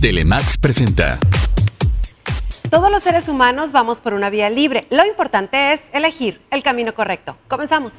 Telemax presenta. Todos los seres humanos vamos por una vía libre. Lo importante es elegir el camino correcto. Comenzamos.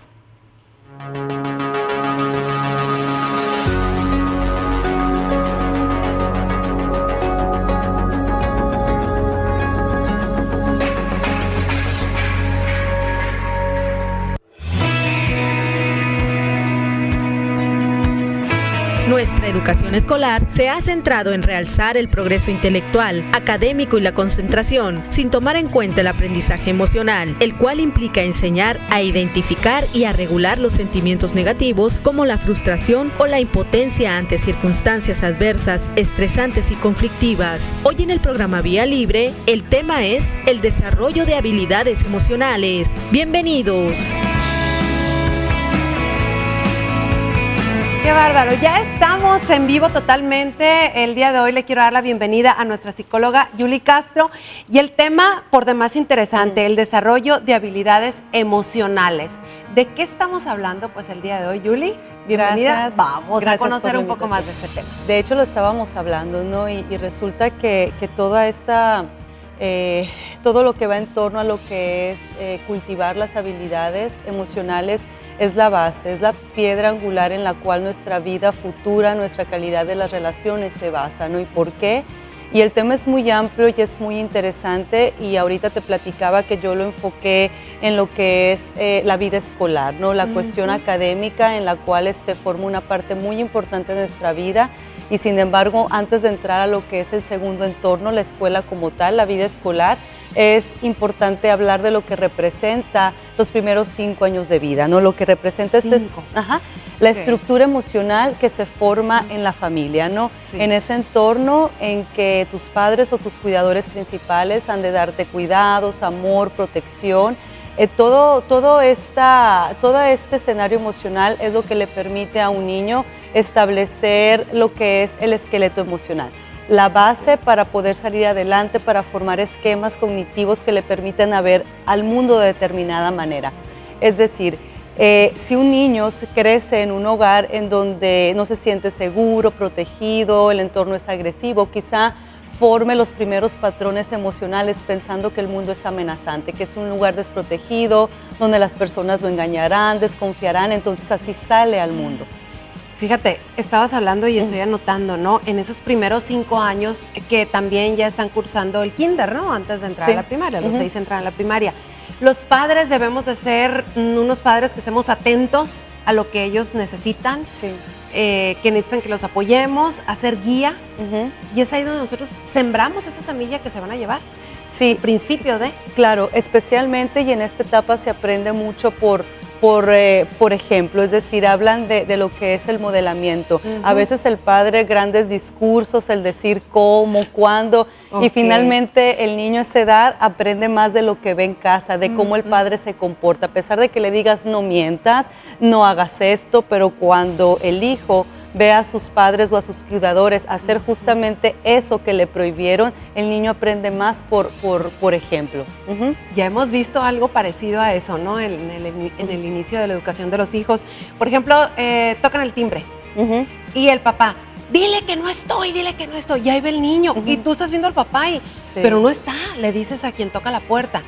Nuestra educación escolar se ha centrado en realzar el progreso intelectual, académico y la concentración, sin tomar en cuenta el aprendizaje emocional, el cual implica enseñar a identificar y a regular los sentimientos negativos como la frustración o la impotencia ante circunstancias adversas, estresantes y conflictivas. Hoy en el programa Vía Libre, el tema es el desarrollo de habilidades emocionales. ¡Bienvenidos! ¡Qué bárbaro! Ya estamos en vivo totalmente. El día de hoy le quiero dar la bienvenida a nuestra psicóloga Yuli Castro y el tema por demás interesante, el desarrollo de habilidades emocionales. ¿De qué estamos hablando pues el día de hoy, Yuli? Bienvenida. Gracias. Vamos a conocer un poco más invitación. de ese tema. De hecho lo estábamos hablando, ¿no? Y resulta que toda esta, todo lo que va en torno a lo que es cultivar las habilidades emocionales es la base, es la piedra angular en la cual nuestra vida futura, nuestra calidad de las relaciones se basa, ¿no? ¿Y por qué? Y el tema es muy amplio y es muy interesante y ahorita te platicaba que yo lo enfoqué en lo que es la vida escolar, ¿no? La cuestión académica en la cual forma una parte muy importante de nuestra vida y sin embargo antes de entrar a lo que es el segundo entorno, la escuela como tal, la vida escolar, es importante hablar de lo que representa los primeros 5 años de vida, ¿no? Lo que representa la estructura emocional que se forma en la familia, ¿no? Sí. En ese entorno en que tus padres o tus cuidadores principales han de darte cuidados, amor, protección. Todo este escenario emocional es lo que le permite a un niño establecer lo que es el esqueleto emocional. La base para poder salir adelante, para formar esquemas cognitivos que le permitan ver al mundo de determinada manera. Es decir, si un niño crece en un hogar en donde no se siente seguro, protegido, el entorno es agresivo, quizá forme los primeros patrones emocionales pensando que el mundo es amenazante, que es un lugar desprotegido, donde las personas lo engañarán, desconfiarán, entonces así sale al mundo. Fíjate, estabas hablando y estoy anotando, ¿no? En esos primeros 5 años que también ya están cursando el kinder, ¿no? Antes de entrar a la primaria, los 6 entran a la primaria. Los padres debemos de ser unos padres que estemos atentos a lo que ellos necesitan, que necesitan que los apoyemos, hacer guía. Y es ahí donde nosotros sembramos esa semilla que se van a llevar. Sí. Principio de. Claro, especialmente y en esta etapa se aprende mucho por ejemplo, es decir, hablan de lo que es el modelamiento. A veces el padre, grandes discursos, el decir cómo, cuándo, y finalmente el niño a esa edad aprende más de lo que ve en casa, de cómo el padre se comporta, a pesar de que le digas no mientas, no hagas esto, pero cuando el hijo ve a sus padres o a sus cuidadores hacer justamente eso que le prohibieron, el niño aprende más por ejemplo. Ya hemos visto algo parecido a eso, ¿no? En el inicio de la educación de los hijos. Por ejemplo, tocan el timbre y el papá, dile que no estoy, y ahí ve el niño, y tú estás viendo al papá, pero no está, le dices a quien toca la puerta.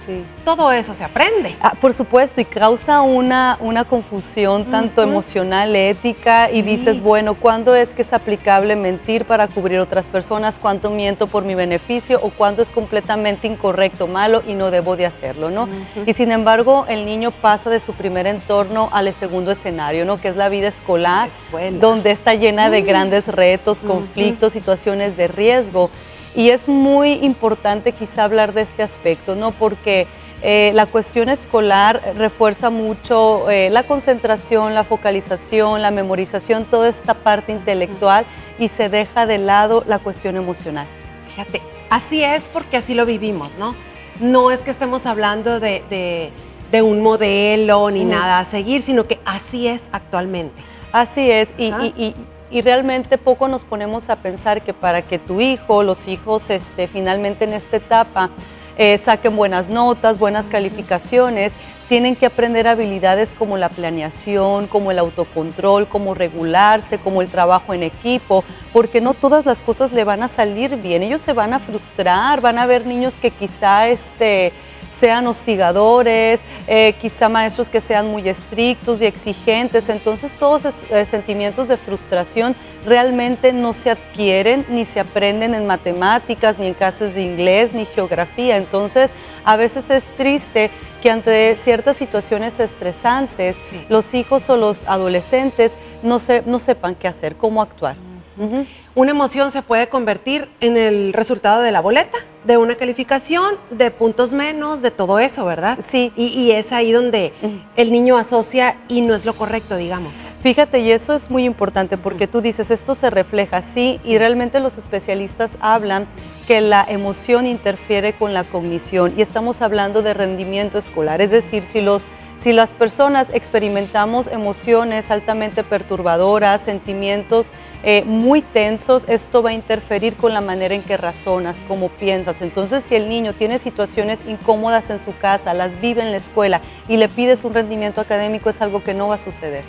Todo eso se aprende. Por supuesto, y causa una confusión tanto emocional, ética, y dices, bueno, ¿cuándo es que es aplicable mentir para cubrir otras personas? ¿Cuánto miento por mi beneficio? ¿O cuándo es completamente incorrecto, malo y no debo de hacerlo, ¿no? Y sin embargo, el niño pasa de su primer entorno al segundo escenario, ¿no? Que es la vida escolar, donde está llena de grandes retos, conflictos, situaciones de riesgo. Y es muy importante quizá hablar de este aspecto, ¿no? Porque la cuestión escolar refuerza mucho la concentración, la focalización, la memorización, toda esta parte intelectual y se deja de lado la cuestión emocional. Fíjate, así es porque así lo vivimos, ¿no? No es que estemos hablando de un modelo ni nada a seguir, sino que así es actualmente. Así es, y realmente poco nos ponemos a pensar que para que tu hijo, los hijos finalmente en esta etapa saquen buenas notas, buenas calificaciones. Tienen que aprender habilidades como la planeación, como el autocontrol, como regularse, como el trabajo en equipo, porque no todas las cosas le van a salir bien. Ellos se van a frustrar, van a ver niños que quizá sean hostigadores, quizá maestros que sean muy estrictos y exigentes. Entonces todos esos sentimientos de frustración realmente no se adquieren ni se aprenden en matemáticas, ni en clases de inglés, ni geografía. Entonces a veces es triste que ante ciertas situaciones estresantes, sí, los hijos o los adolescentes no sepan qué hacer, cómo actuar. Una emoción se puede convertir en el resultado de la boleta, de una calificación, de puntos menos, de todo eso, ¿verdad? Sí. Y es ahí donde el niño asocia y no es lo correcto, digamos. Fíjate, y eso es muy importante porque tú dices, esto se refleja, sí, y realmente los especialistas hablan que la emoción interfiere con la cognición y estamos hablando de rendimiento escolar, es decir, si las personas experimentamos emociones altamente perturbadoras, sentimientos muy tensos, esto va a interferir con la manera en que razonas, cómo piensas. Entonces, si el niño tiene situaciones incómodas en su casa, las vive en la escuela y le pides un rendimiento académico, es algo que no va a suceder.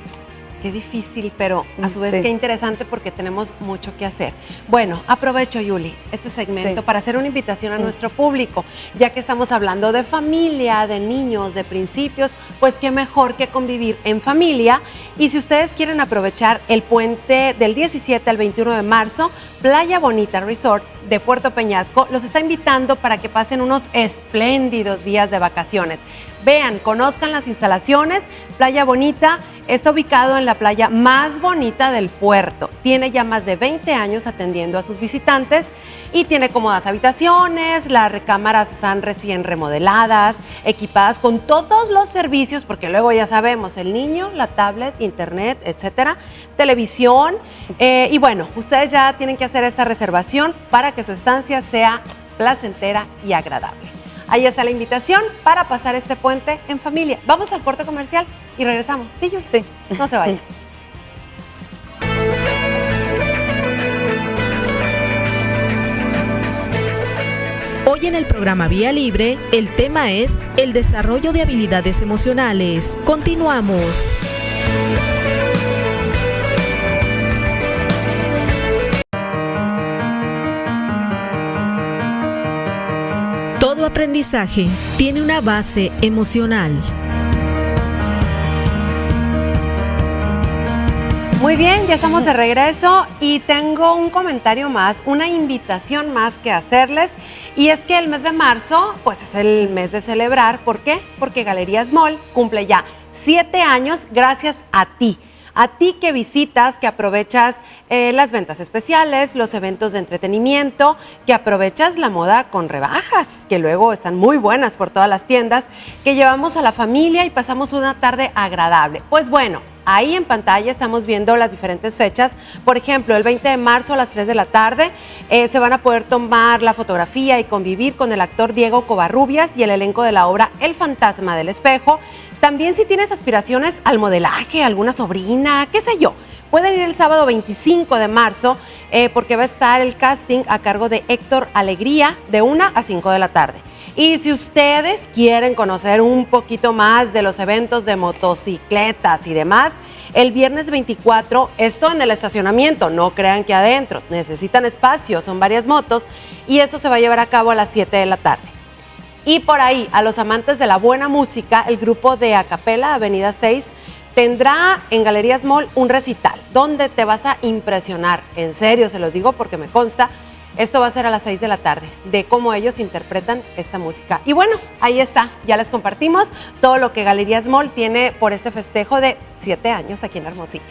Qué difícil, pero a su vez sí, qué interesante porque tenemos mucho que hacer. Bueno, aprovecho, Yuli, este segmento para hacer una invitación a nuestro público, ya que estamos hablando de familia, de niños, de principios, pues qué mejor que convivir en familia. Y si ustedes quieren aprovechar el puente del 17 al 21 de marzo, Playa Bonita Resort de Puerto Peñasco los está invitando para que pasen unos espléndidos días de vacaciones. Vean, conozcan las instalaciones. Playa Bonita está ubicado en la playa más bonita del puerto. Tiene ya más de 20 años atendiendo a sus visitantes y tiene cómodas habitaciones, las recámaras están recién remodeladas, equipadas con todos los servicios, porque luego ya sabemos, el niño, la tablet, internet, etcétera, televisión, y bueno, ustedes ya tienen que hacer esta reservación para que su estancia sea placentera y agradable. Ahí está la invitación para pasar este puente en familia. Vamos al corte comercial y regresamos. ¿Sí, Yuli? Sí. No se vayan. Hoy en el programa Vía Libre, el tema es el desarrollo de habilidades emocionales. Continuamos. Todo aprendizaje tiene una base emocional. Muy bien, ya estamos de regreso y tengo un comentario más, una invitación más que hacerles. Y es que el mes de marzo, pues es el mes de celebrar. ¿Por qué? Porque Galerías Mall cumple ya 7 años gracias a ti. A ti que visitas, que aprovechas las ventas especiales, los eventos de entretenimiento, que aprovechas la moda con rebajas, que luego están muy buenas por todas las tiendas, que llevamos a la familia y pasamos una tarde agradable. Pues bueno, ahí en pantalla estamos viendo las diferentes fechas. Por ejemplo, el 20 de marzo a las 3 de la tarde se van a poder tomar la fotografía y convivir con el actor Diego Covarrubias y el elenco de la obra El Fantasma del Espejo. También si tienes aspiraciones al modelaje, alguna sobrina, qué sé yo, pueden ir el sábado 25 de marzo porque va a estar el casting a cargo de Héctor Alegría de 1 a 5 de la tarde. Y si ustedes quieren conocer un poquito más de los eventos de motocicletas y demás, el viernes 24, esto en el estacionamiento, no crean que adentro, necesitan espacio, son varias motos, y esto se va a llevar a cabo a las 7 de la tarde. Y por ahí, a los amantes de la buena música, el grupo de Acapela, Avenida 6, tendrá en Galerías Mall un recital donde te vas a impresionar. En serio, se los digo porque me consta. Esto va a ser a las 6 de la tarde, de cómo ellos interpretan esta música. Y bueno, ahí está, ya les compartimos todo lo que Galerías Mall tiene por este festejo de 7 años aquí en Hermosillo.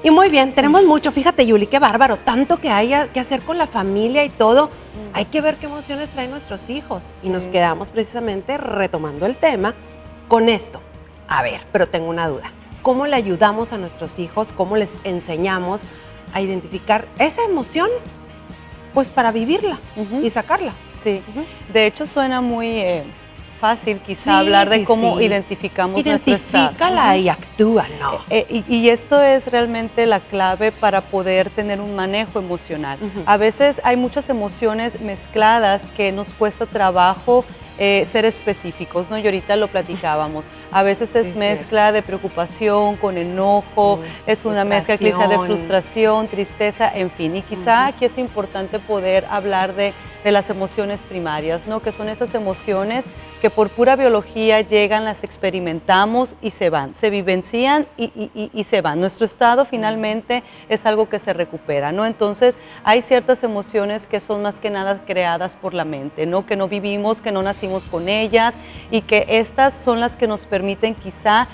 Y muy bien, tenemos mucho, fíjate Yuli, qué bárbaro, tanto que hay que hacer con la familia y todo. Hay que ver qué emociones traen nuestros hijos. Sí. Y nos quedamos precisamente retomando el tema con esto. A ver, pero tengo una duda. ¿Cómo le ayudamos a nuestros hijos? ¿Cómo les enseñamos a identificar esa emoción? Pues para vivirla y sacarla. Sí, de hecho suena muy fácil quizá hablar de cómo identificamos nuestro estado. Identifícala y actúa, ¿no? Y esto es realmente la clave para poder tener un manejo emocional. A veces hay muchas emociones mezcladas que nos cuesta trabajo ser específicos, ¿no? Y ahorita lo platicábamos. A veces es mezcla de preocupación con enojo, es una mezcla quizá de frustración, tristeza, en fin. Y quizá aquí es importante poder hablar de las emociones primarias, ¿no? Que son esas emociones que por pura biología llegan, las experimentamos y se van, se vivencian y se van. Nuestro estado finalmente es algo que se recupera, ¿no? Entonces hay ciertas emociones que son más que nada creadas por la mente, ¿no? Que no vivimos, que no nacimos con ellas y que estas son las que nos permiten quizá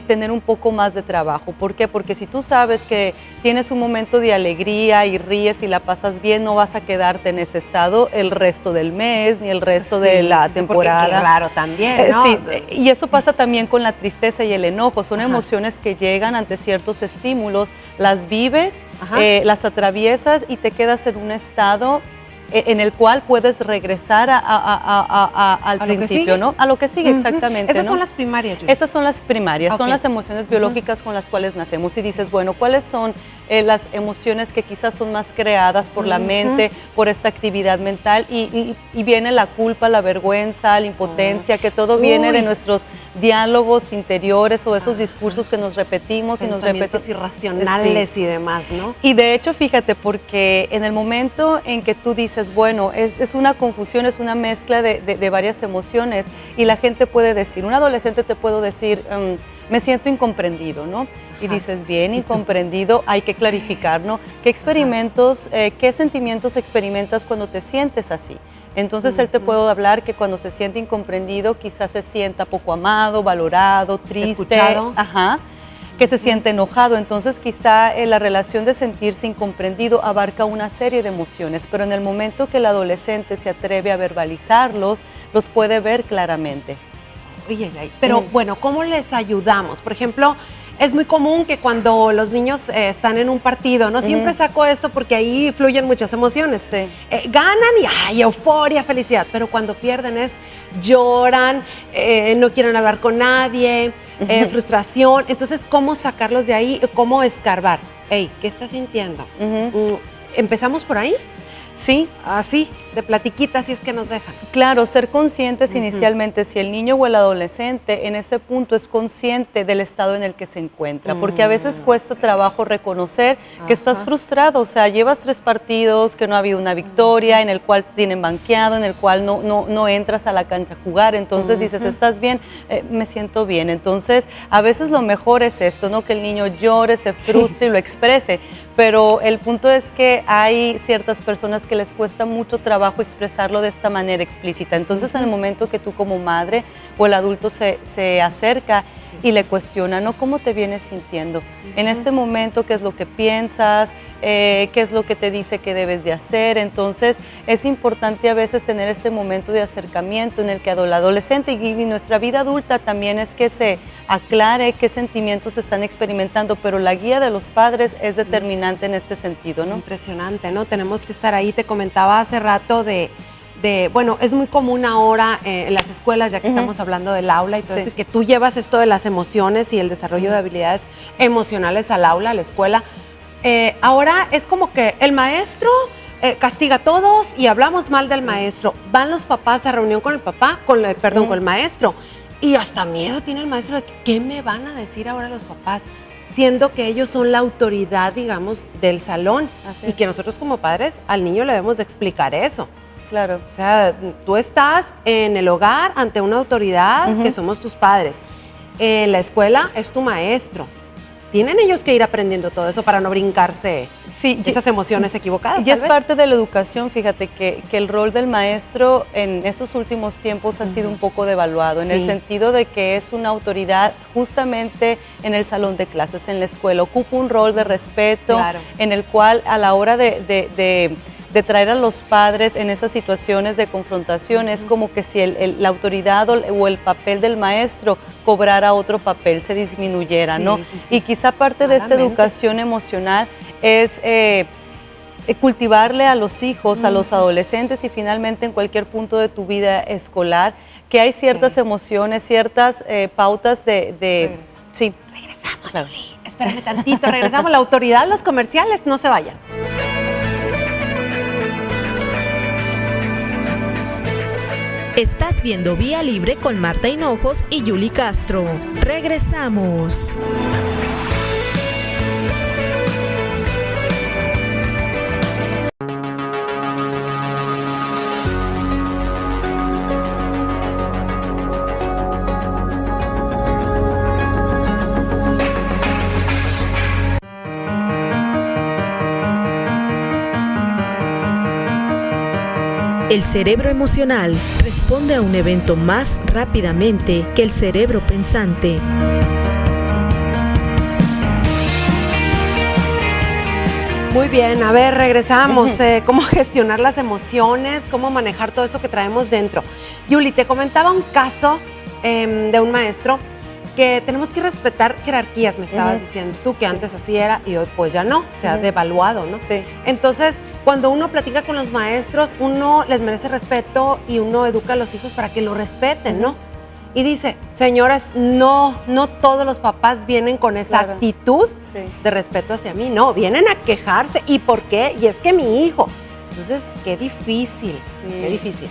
tener un poco más de trabajo. ¿Por qué? Porque si tú sabes que tienes un momento de alegría y ríes y la pasas bien, no vas a quedarte en ese estado el resto del mes ni el resto de la temporada. Qué raro también, ¿no? Sí, y eso pasa también con la tristeza y el enojo. Son emociones que llegan ante ciertos estímulos, las vives, las atraviesas y te quedas en un estado en el cual puedes regresar al principio, ¿no? A lo que sigue, exactamente. Esas ¿no? son las primarias, Julie. Esas son las primarias, son las emociones biológicas con las cuales nacemos. Y dices, bueno, ¿cuáles son las emociones que quizás son más creadas por la mente, por esta actividad mental? Y viene la culpa, la vergüenza, la impotencia, que todo viene de nuestros diálogos interiores o esos discursos que nos repetimos y nos repetimos. Irracionales y demás, ¿no? Y de hecho, fíjate, porque en el momento en que tú dices, bueno, es una confusión, es una mezcla de varias emociones y la gente puede decir, un adolescente te puede decir, me siento incomprendido, ¿no? Y dices, bien, incomprendido, hay que clarificar, ¿no? ¿Qué experimentos, qué sentimientos experimentas cuando te sientes así? Entonces él te puede hablar que cuando se siente incomprendido quizás se sienta poco amado, valorado, triste, escuchado, que se siente enojado. Entonces quizá la relación de sentirse incomprendido abarca una serie de emociones, pero en el momento que el adolescente se atreve a verbalizarlos, los puede ver claramente. Pero bueno, ¿cómo les ayudamos? Por ejemplo, es muy común que cuando los niños están en un partido, ¿no? Siempre saco esto porque ahí fluyen muchas emociones. Ganan y ¡ay, euforia, felicidad! Pero cuando pierden lloran, no quieren hablar con nadie, frustración. Entonces, ¿cómo sacarlos de ahí? ¿Cómo escarbar? Hey, ¿qué estás sintiendo? ¿Empezamos por ahí? Sí. Así, de platiquita, si es que nos dejan. Claro, ser conscientes inicialmente, si el niño o el adolescente en ese punto es consciente del estado en el que se encuentra, porque a veces cuesta trabajo reconocer que estás frustrado, o sea, llevas 3 partidos, que no ha habido una victoria, en el cual tienen banqueado, en el cual no entras a la cancha a jugar, entonces dices, ¿estás bien? Me siento bien. Entonces, a veces lo mejor es esto, ¿no? Que el niño llore, se frustre y lo exprese, pero el punto es que hay ciertas personas que les cuesta mucho trabajo expresarlo de esta manera explícita. Entonces, en el momento que tú como madre o el adulto se acerca y le cuestiona, ¿no? ¿Cómo te vienes sintiendo? En este momento, ¿qué es lo que piensas? ¿Qué es lo que te dice que debes de hacer? Entonces, es importante a veces tener este momento de acercamiento en el que el adolescente y nuestra vida adulta también es que se aclare qué sentimientos están experimentando, pero la guía de los padres es determinante en este sentido, ¿no? Impresionante, ¿no? Tenemos que estar ahí. Te comentaba hace rato bueno, es muy común ahora en las escuelas, ya que estamos hablando del aula y todo eso, que tú llevas esto de las emociones y el desarrollo de habilidades emocionales al aula, a la escuela. Ahora es como que el maestro castiga a todos y hablamos mal del maestro. Van los papás a reunión con el papá, con el maestro, y hasta miedo tiene el maestro de qué me van a decir ahora los papás, siendo que ellos son la autoridad, digamos, del salón, y que nosotros como padres al niño le debemos de explicar eso. Claro. O sea, tú estás en el hogar ante una autoridad que somos tus padres. En la escuela es tu maestro. Tienen ellos que ir aprendiendo todo eso para no brincarse esas emociones equivocadas. Y es parte de la educación, fíjate que el rol del maestro en estos últimos tiempos ha sido un poco devaluado, en el sentido de que es una autoridad justamente en el salón de clases, en la escuela. Ocupa un rol de respeto, en el cual a la hora de traer a los padres en esas situaciones de confrontación, es como que si la autoridad o el papel del maestro cobrara otro papel, se disminuyera, ¿no? Y quizá parte de esta educación emocional es cultivarle a los hijos, a los adolescentes y finalmente en cualquier punto de tu vida escolar, que hay ciertas emociones, ciertas pautas de sí. Regresamos, claro. Julie. Espérame tantito, regresamos. La autoridad, los comerciales, no se vayan. Estás viendo Vía Libre con Marta Hinojos y Yuli Castro. Regresamos. El cerebro emocional responde a un evento más rápidamente que el cerebro pensante. Muy bien, a ver, regresamos. ¿Cómo gestionar las emociones? ¿Cómo manejar todo eso que traemos dentro? Yuli, te comentaba un caso de un maestro que tenemos que respetar jerarquías, me estabas diciendo tú, que antes así era y hoy pues ya no, se ha devaluado, ¿no? Sí. Entonces, cuando uno platica con los maestros, uno les merece respeto y uno educa a los hijos para que lo respeten, ¿no? Y dice, señoras, no todos los papás vienen con esa actitud de respeto hacia mí, no, vienen a quejarse. ¿Y por qué? Y es que mi hijo. Entonces, qué difícil, qué difícil.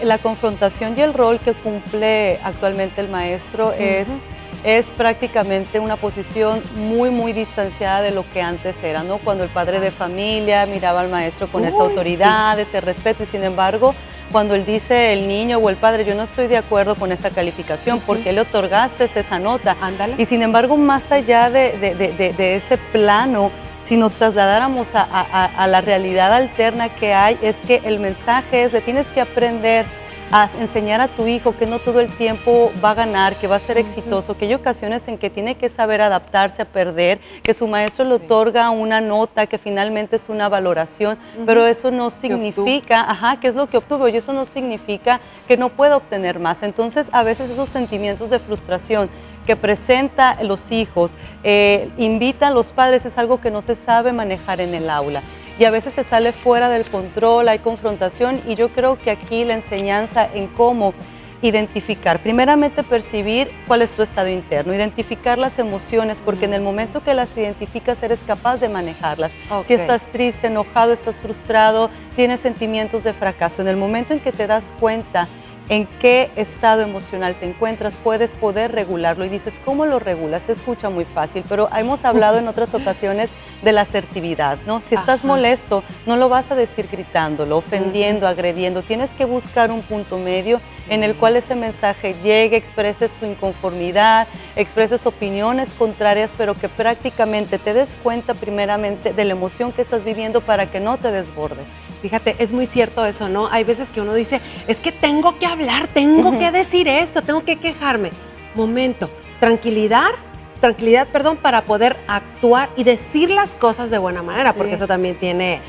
La confrontación y el rol que cumple actualmente el maestro es prácticamente una posición muy distanciada de lo que antes era, ¿no? Cuando el padre de familia miraba al maestro con esa autoridad, ese respeto, y sin embargo, cuando él dice el niño o el padre, yo no estoy de acuerdo con esta calificación, porque le otorgaste esa nota. Ándale. Y sin embargo, más allá de ese plano, si nos trasladáramos a la realidad alterna que hay, es que el mensaje es, le tienes que aprender a enseñar a tu hijo que no todo el tiempo va a ganar, que va a ser exitoso, que hay ocasiones en que tiene que saber adaptarse a perder, que su maestro le otorga una nota que finalmente es una valoración, pero eso no significa, que es lo que obtuvo, y eso no significa que no pueda obtener más. Entonces, a veces esos sentimientos de frustración que presenta los hijos, invitan a los padres, es algo que no se sabe manejar en el aula. Y a veces se sale fuera del control, hay confrontación, y yo creo que aquí la enseñanza en cómo identificar, primeramente percibir cuál es tu estado interno, identificar las emociones, porque en el momento que las identificas eres capaz de manejarlas. Si estás triste, enojado, estás frustrado, tienes sentimientos de fracaso, en el momento en que te das cuenta en qué estado emocional te encuentras, puedes poder regularlo. Y dices, ¿cómo lo regulas? Se escucha muy fácil, pero hemos hablado en otras ocasiones de la asertividad, ¿no? Si estás molesto, no lo vas a decir gritándolo, ofendiendo, agrediendo. Tienes que buscar un punto medio en el cual ese mensaje llegue, expreses tu inconformidad, expreses opiniones contrarias, pero que prácticamente te des cuenta primeramente de la emoción que estás viviendo para que no te desbordes. Fíjate, es muy cierto eso, ¿no? Hay veces que uno dice, es que tengo que hablar, tengo que decir esto, tengo que quejarme. Momento, tranquilidad, para poder actuar y decir las cosas de buena manera, porque eso también tiene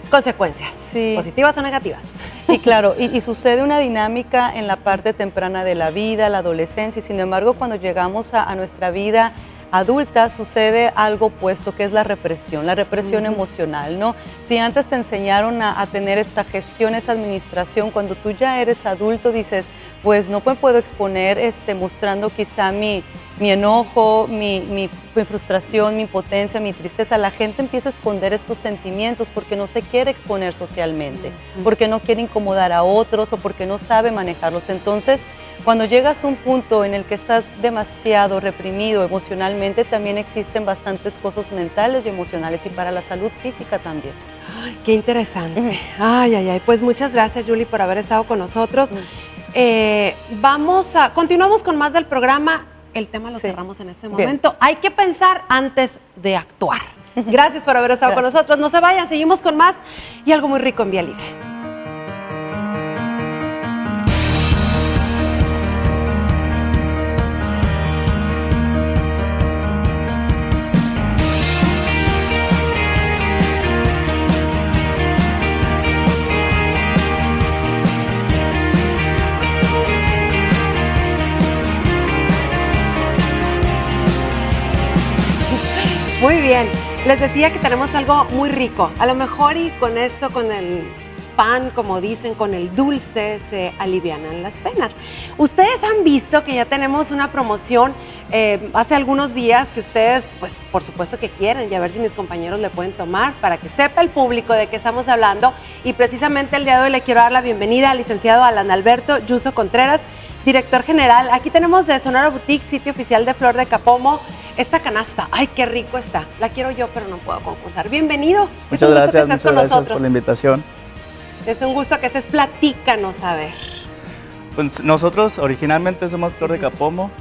consecuencias, positivas o negativas. Y claro, y sucede una dinámica en la parte temprana de la vida, la adolescencia, y sin embargo, cuando llegamos a nuestra vida adulta sucede algo opuesto, que es la represión emocional, ¿no? Si antes te enseñaron a tener esta gestión, esa administración, cuando tú ya eres adulto dices, pues no me puedo exponer mostrando quizá mi enojo, mi frustración, mi impotencia, mi tristeza. La gente empieza a esconder estos sentimientos porque no se quiere exponer socialmente, porque no quiere incomodar a otros o porque no sabe manejarlos. Entonces, cuando llegas a un punto en el que estás demasiado reprimido emocionalmente, también existen bastantes cosas mentales y emocionales, y para la salud física también. Ay, qué interesante. Ay. Pues muchas gracias, Yuli, por haber estado con nosotros. Continuamos con más del programa. El tema lo cerramos en este momento. Bien. Hay que pensar antes de actuar. Gracias por haber estado con nosotros. No se vayan, seguimos con más y algo muy rico en Vía Libre. Muy bien, Les decía que tenemos algo muy rico. A lo mejor y con esto, con el pan, como dicen, con el dulce, se alivianan las penas. Ustedes han visto que ya tenemos una promoción hace algunos días que ustedes, pues por supuesto que quieren, y a ver si mis compañeros le pueden tomar para que sepa el público de qué estamos hablando. Y precisamente el día de hoy le quiero dar la bienvenida al licenciado Alan Alberto Yuso Contreras, director general. Aquí tenemos de Sonora Boutique, sitio oficial de Flor de Capomo, esta canasta. ¡Ay, qué rico está! La quiero yo, pero no puedo concursar. Bienvenido. Muchas gracias por la invitación. Es un gusto que estés, platícanos, a ver. Pues nosotros originalmente somos Flor de Capomo,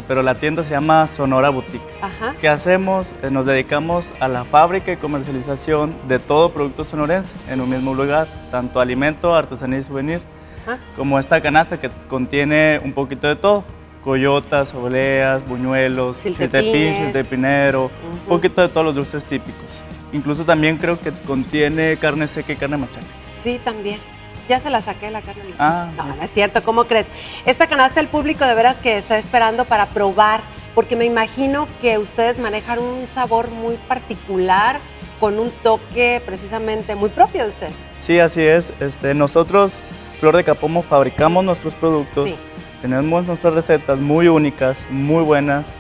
pero la tienda se llama Sonora Boutique. Ajá. ¿Qué hacemos? Nos dedicamos a la fábrica y comercialización de todo producto sonorense en un mismo lugar, tanto alimento, artesanía y souvenir, como esta canasta que contiene un poquito de todo. Coyotas, obleas, buñuelos, chiltepín, chiltepinero, un poquito de todos los dulces típicos. Incluso también creo que contiene carne seca y carne machaca. Sí, también. Ya se la saqué la carne. No, no es cierto, ¿cómo crees? Esta canasta el público de veras que está esperando para probar, porque me imagino que ustedes manejan un sabor muy particular, con un toque precisamente muy propio de ustedes. Sí, así es. Nosotros, Flor de Capomo, fabricamos nuestros productos. Sí. Tenemos nuestras recetas muy únicas, muy buenas.